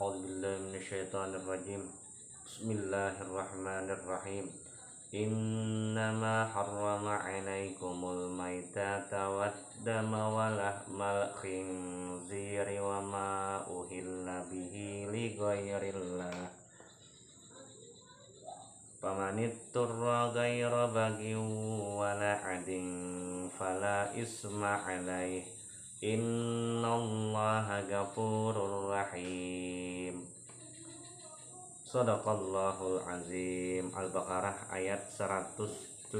A'udzubillahi minasyaitonirrajim. Bismillahirrahmanirrahim. Innama harrama 'alaikumul maitata waddama wa lahmal khinziri wa ma uhilla bihi li ghairillah. Famanitturra ghaira baghin wala 'adin fala isma 'alaihi. Innallaha ghafurur rahim. Shadaqallahul azim. Al-Baqarah ayat 173.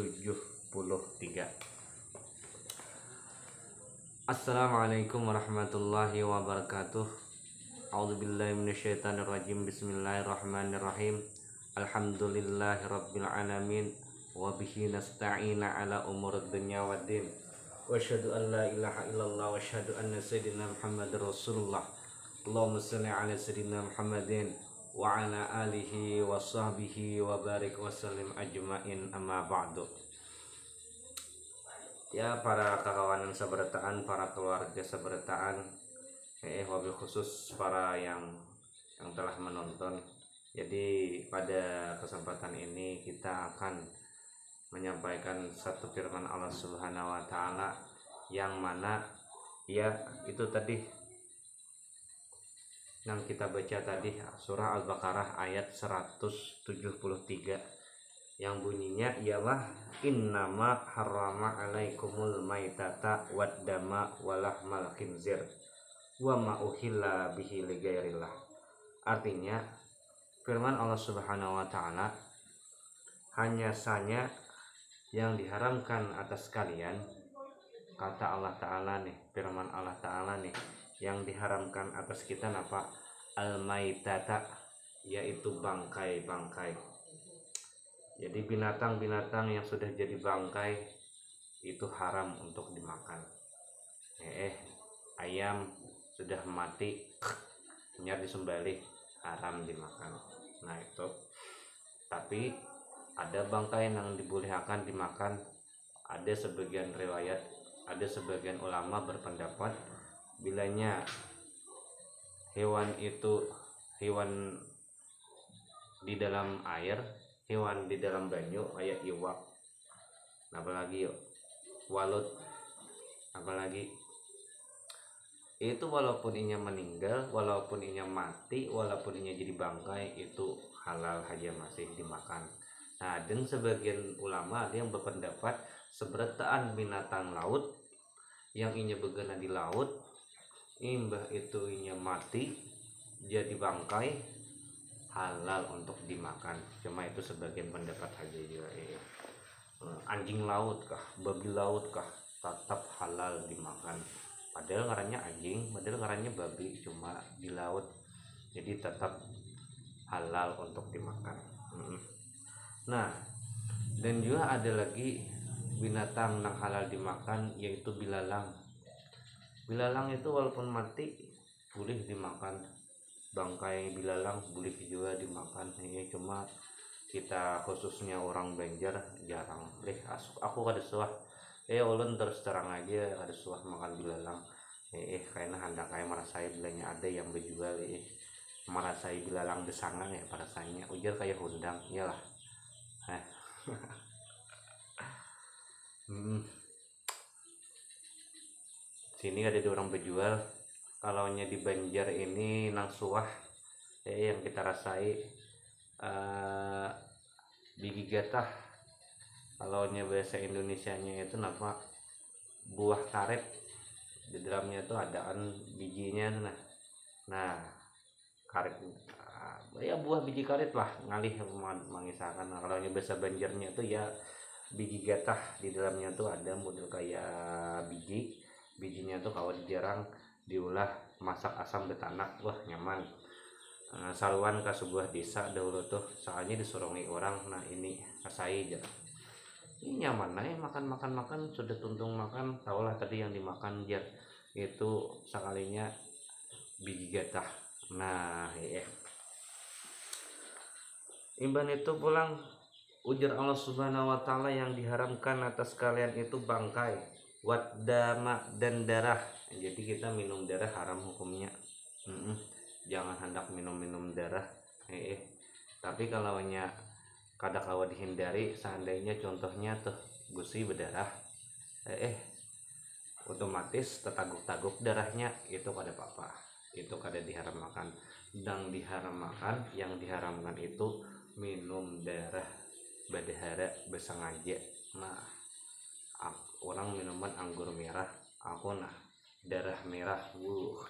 Assalamualaikum warahmatullahi wabarakatuh. A'udzubillahi minasyaitonirrajim. Bismillahirrahmanirrahim. Alhamdulillahirabbil alamin wa bihi nasta'ina ala umurid dunya waddin. Wa asyhadu an la ilaha illallah wa asyhadu anna sayyidina Muhammadar Rasulullah. Allahumma shalli ala sayyidina Muhammadin wa ala alihi wa sahbihi wa barik wa sallim ajmain, amma ba'du. Ya, para kawanan sabarataan, para keluarga sabarataan, wabil khusus para yang telah menonton. Jadi pada kesempatan ini kita akan menyampaikan satu firman Allah Subhanahu wa taala yang mana ya itu tadi yang kita baca tadi, surah Al-Baqarah ayat 173 yang bunyinya ialah innama harrama 'alaikumul maitata waddama walahmal khinzir wa ma uhilla bihi li ghairillah. Artinya firman Allah Subhanahu wa taala, hanya saja yang diharamkan atas kalian, kata Allah Ta'ala nih, firman Allah Ta'ala nih, yang diharamkan atas kita apa? Al-maitata, yaitu bangkai-bangkai. Jadi binatang-binatang yang sudah jadi bangkai itu haram untuk dimakan. Ayam sudah mati nyar disembelih haram dimakan. Nah itu. Tapi ada bangkai yang dibolehkan dimakan. Ada sebagian riwayat, ada sebagian ulama berpendapat bilanya hewan itu hewan di dalam air, hewan di dalam banyu kayak iwak, apalagi walut, apalagi itu walaupun inya meninggal, walaupun inya mati, walaupun inya jadi bangkai, itu halal aja masih dimakan. Nah, dan sebagian ulama ada yang berpendapat seberataan binatang laut yang inya begana di laut, imbah itu inya mati jadi bangkai, halal untuk dimakan. Cuma itu sebagian pendapat aja juga. Anjing laut kah, babi laut kah, tetap halal dimakan. Padahal ngarannya anjing, padahal ngarannya babi, cuma di laut, jadi tetap halal untuk dimakan. Nah, dan juga ada lagi binatang yang halal dimakan, yaitu bilalang. Bilalang itu walaupun mati boleh dimakan, bangkai bilalang boleh juga dimakan. Ini cuma kita khususnya orang Banjar jarang. Aku kada suah. Ulun terus terang aja kada suah makan bilalang. Karena hendak kayak merasai bilanya ada yang berjual merasai bilalang desangan ya rasanya ujar kayak hundang iyalah. Sini ada orang berjual. Kalau nya di Banjar ini nang suah yang kita rasai bigi gatah. Kalau nya bahasa Indonesianya itu apa? Buah karet. Di dalamnya itu adaan bijinya. Nah karet, ya buah biji karet lah ngalih mengisahkan. Nah, kalau bahasa Banjarnya itu ya biji gatah, di dalamnya tuh ada model kayak bijinya tuh kalau dijarang diolah masak asam betanak, wah nyaman. Saruan ke sebuah desa dahulu tuh soalnya disuruhi orang. Nah ini rasai aja ini nyaman makan sudah tuntung makan. Tahulah tadi yang dimakan jar itu sekalinya biji gatah. Nah imban itu pulang ujar Allah Subhanahu wa taala, yang diharamkan atas kalian itu bangkai, waddama, dan darah. Jadi kita minum darah haram hukumnya. jangan hendak minum darah. Tapi kalau nya kada kawa dihindari, seandainya contohnya tuh gusi berdarah, otomatis tertaguk-taguk darahnya, itu kada apa-apa, itu kada diharamkan. Dan diharamkan, yang diharamkan itu minum darah badahara bersengaja. Nah, orang minuman anggur merah, aku darah merah,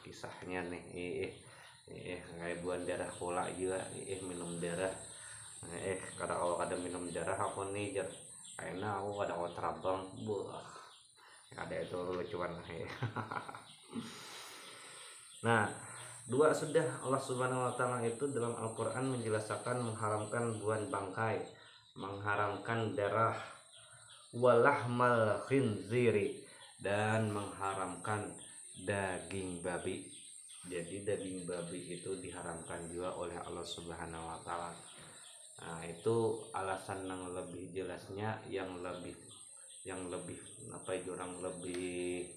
kisahnya nih, kayak buan darah pula juga, minum darah, kada kalau kada minum darah aku nih kayaknya aku kada mau terabang, ada itu lucuan. Nah, dua sudah Allah Subhanahu wa taala itu dalam Al-Qur'an menjelaskan mengharamkan buan bangkai, mengharamkan darah, walahmal khinziri, dan mengharamkan daging babi. Jadi daging babi itu diharamkan juga oleh Allah Subhanahu wa taala. Nah, itu alasan yang lebih jelasnya, yang lebih apa itu, orang lebih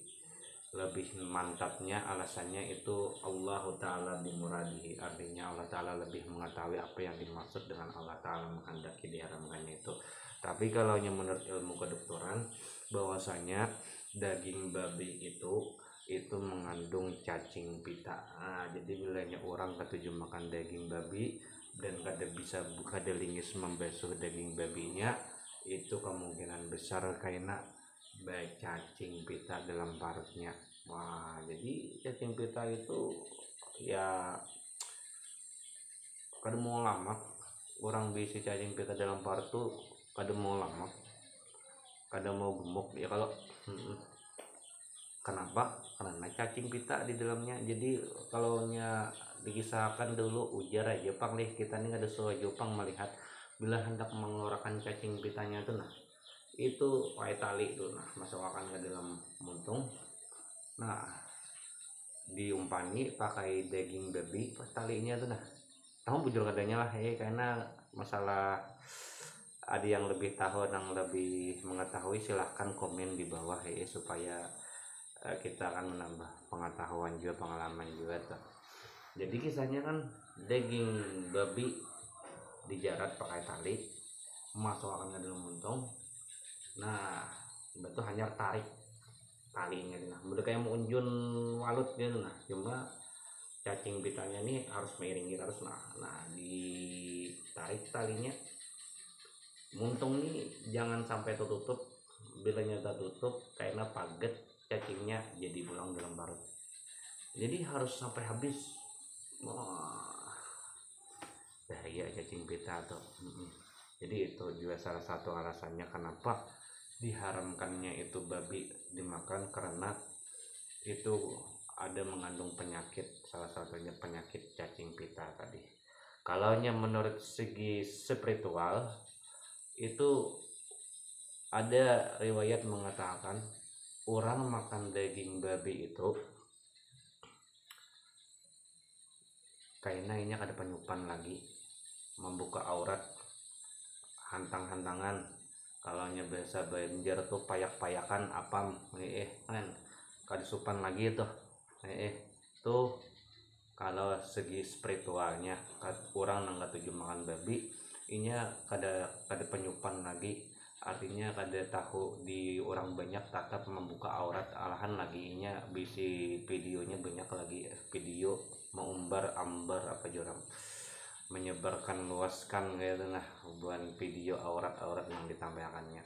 mantapnya alasannya itu Allah taala bimuradihi, artinya Allah taala lebih mengetahui apa yang dimaksud dengan Allah taala menghendaki diharamkannya itu. Tapi kalau menurut ilmu kedokteran bahwasanya daging babi itu mengandung cacing pita. Nah, jadi bilanya orang ketujuh makan daging babi dan kada lingis membasuh daging babinya, itu kemungkinan besar karena cacing pita dalam parutnya. Wah, jadi cacing pita itu ya kada mau lama orang bisi cacing pita dalam parut tuh, kada mau lama, kada mau gemuk ya kalau. Kenapa? Karena cacing pita di dalamnya. Jadi kalau dikisahkan dulu ujar aja Jepang nih, kita nih ada sebuah Jepang melihat bila hendak mengeluarkan cacing pitanya itu itu pakai tali itu masukkan ke dalam muntung. Nah, diumpani pakai daging babi pas talinya tuh tahu bujur kadanya lah karena masalah ada yang lebih tahu, yang lebih mengetahui, silahkan komen di bawah supaya kita akan menambah pengetahuan juga, pengalaman juga tuh. Jadi kisahnya kan daging babi dijarat pakai tali, masukkan ke dalam muntung. Nah, itu hanya tarik talinya udah kayak mau unjun walut gitu. Cuma cacing pitanya nih harus miring gitu, harus ditarik talinya. Muntung nih jangan sampai tertutup, bila nyata tutup karena paget cacingnya jadi pulang dalam parut. Jadi harus sampai habis. Bahaya cacing pita tuh. Jadi itu juga salah satu alasannya kenapa diharamkannya itu babi dimakan, karena itu ada mengandung penyakit, salah satunya penyakit cacing pita tadi. Kalau menurut segi spiritual itu ada riwayat mengatakan orang makan daging babi itu kayaknya ini ada penyupan lagi, membuka aurat, hantang-hantangan. Kalau biasa banjar tuh payak-payakan apa kan kadisupan lagi tuh tuh. Kalau segi spiritualnya orang nggak tujuh makan babi ini kada penyupan lagi, artinya kada tahu di orang banyak tatap membuka aurat, alahan lagi bisi videonya banyak lagi video mengumbar ambar apa jorang menyebarkan luaskan gitu buat video aurat yang ditampilkannya.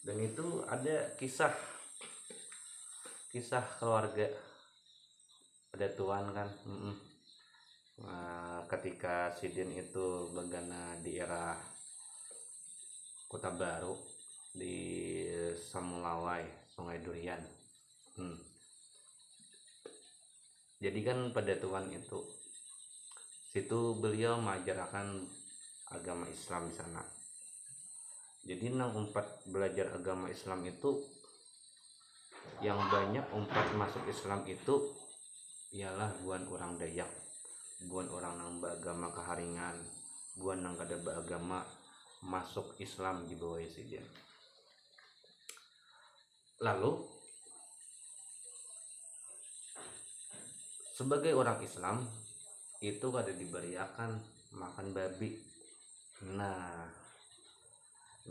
Dan itu ada kisah keluarga, ada tuan kan ketika Sidin itu begana di era Kota Baru di Samulawai, Sungai Durian. Jadi kan pada tuan itu situ beliau mengajarkan agama Islam di sana. Jadi belajar agama Islam itu yang banyak masuk Islam itu ialah buan orang Dayak, buan orang yang beragama Keharingan, buan yang kada beragama masuk Islam di bawah Sidin. Lalu sebagai orang Islam itu kada diberiakan makan babi. Nah,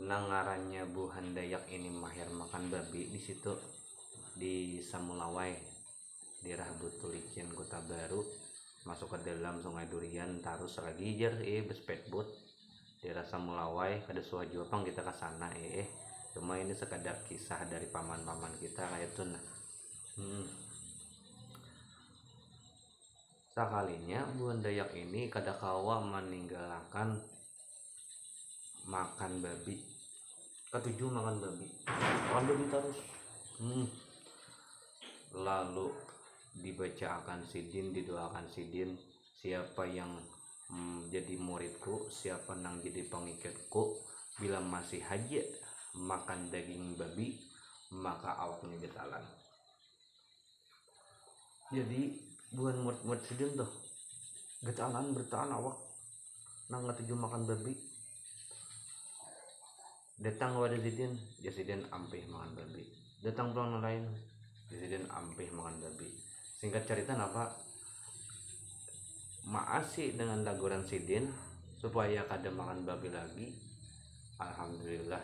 ngarannya Bu Handayak ini mahir makan babi di situ di Samulawai, daerah Butulicin Kota Baru, masuk ke dalam Sungai Durian, terus lagi jer speedboat daerah Samulawai kada suah Jepang kita ke sana cuma ini sekadar kisah dari paman-paman kita kayak itu. Nah, sekalinya Bu Handayak ini kada kawa meninggalkan makan babi, ketujuh makan babi terus. Lalu dibacakan sidin, didoakan sidin, siapa yang jadi muridku, siapa nang jadi pengikutku, bila masih haji makan daging babi maka awaknya getalan. Jadi bukan murid sidin tuh getalan bertahan awak nang ketujuh makan babi. Datang kepada sidin, ya sidin ampih makan babi. Datang pulang lain, ya sidin ampih makan babi. Singkat cerita apa? Maasi dengan laguran sidin supaya kada makan babi lagi. Alhamdulillah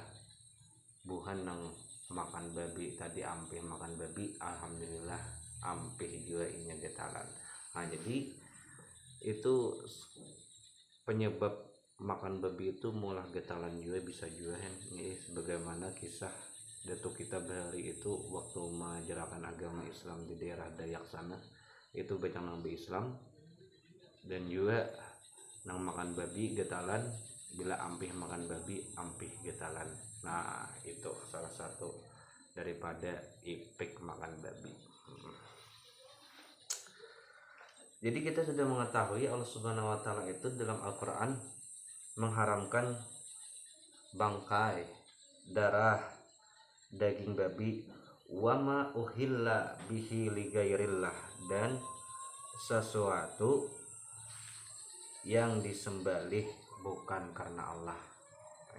buhan nang makan babi tadi ampih makan babi, alhamdulillah ampih juga inya getalan. Nah, jadi itu penyebab makan babi itu mulah getalan juga bisa juga sebagaimana kisah Datuk kita bahari itu waktu mengajarkan agama Islam di daerah Dayak sana, itu banyak nang Islam dan juga nang makan babi getalan, bila ampih makan babi ampih getalan. Nah, itu salah satu daripada ipik makan babi. Jadi kita sudah mengetahui Allah Subhanahu wa taala itu dalam Al-Qur'an mengharamkan bangkai, darah, daging babi, wama uhilla bihi ligairillah, dan sesuatu yang disembelih bukan karena Allah.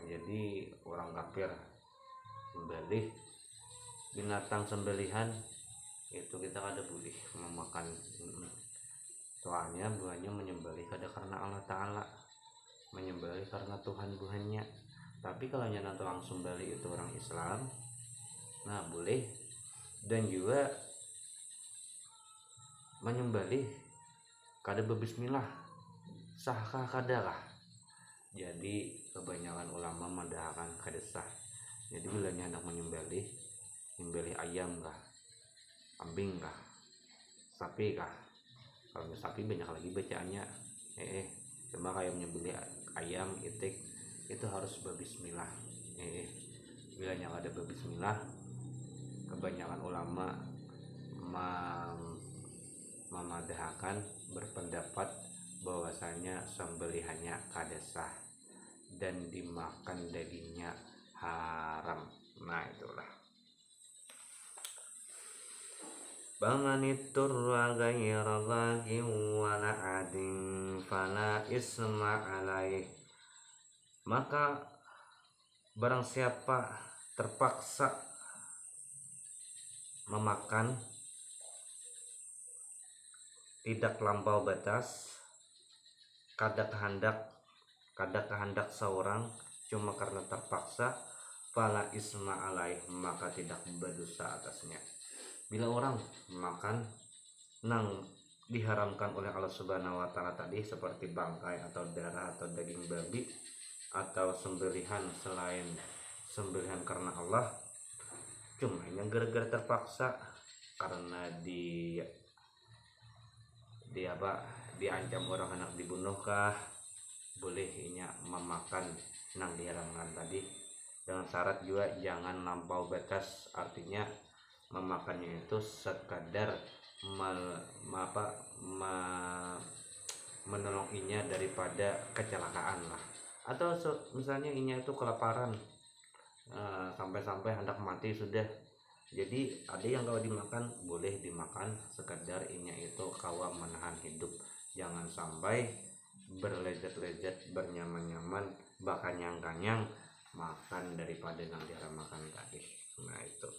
Jadi orang kafir sembelih binatang sembelihan itu kita kada boleh memakan. Soalnya buahnya menyembelih kada karena Allah Ta'ala, menyembelih karena Tuhan buahnya. Tapi kalau nyana langsung sembelih itu orang Islam, nah boleh. Dan juga menyembelih kada berbismillah, sahkah kadakah? Jadi kebanyakan ulama mendahkan kada sah. Jadi bila hendak menyembelih, menyembelih ayam kah, kambing kah, sapi kah? Kalau sapi banyak lagi bacaannya, cuma kayak menyembelih ayam itik itu harus berbismillah. Bila yang ada berbismillah, kebanyakan ulama memadahkan berpendapat bahwasanya sembelihannya kada sah dan dimakan dagingnya haram. Nah, itulah. Bamanitturra ghaira baghin wala adin fala isma alaih. Maka barang siapa terpaksa memakan tidak lampau batas, kada kehendak seorang cuma karena terpaksa, fala isma alaih, maka tidak berdosa atasnya. Bila orang makan nang diharamkan oleh Allah Subhanahu wa taala tadi, seperti bangkai atau darah atau daging babi atau sembelihan selain sembelihan karena Allah, cuma yang gara-gara terpaksa karena diancam orang hendak dibunuh kah, boleh inya memakan nang diharamkan tadi, dengan syarat juga jangan lampau batas. Artinya memakannya itu sekadar menolong inya daripada kecelakaan lah, atau misalnya inya itu kelaparan sampai hendak mati sudah. Jadi ada yang kalau dimakan boleh dimakan sekadar inya itu kawa menahan hidup, jangan sampai berlezat-lezat bernyaman-nyaman bahkan kanyang makan daripada yang diharamkan tadi. Nah, itu.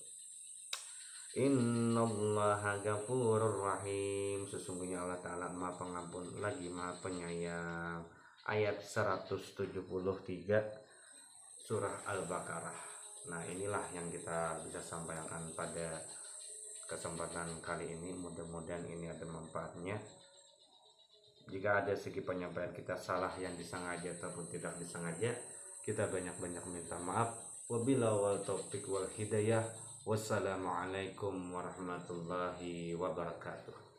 Innallaha ghafurur rahim. Sesungguhnya Allah Ta'ala Maha Pengampun lagi Maha Penyayang. Ayat 173 surah Al-Baqarah. Nah, inilah yang kita bisa sampaikan pada kesempatan kali ini. Mudah-mudahan ini ada manfaatnya. Jika ada segi penyampaian kita salah yang disengaja ataupun tidak disengaja, kita banyak-banyak minta maaf. Wabillahi wal taufiq wal hidayah. Wassalamualaikum warahmatullahi wabarakatuh.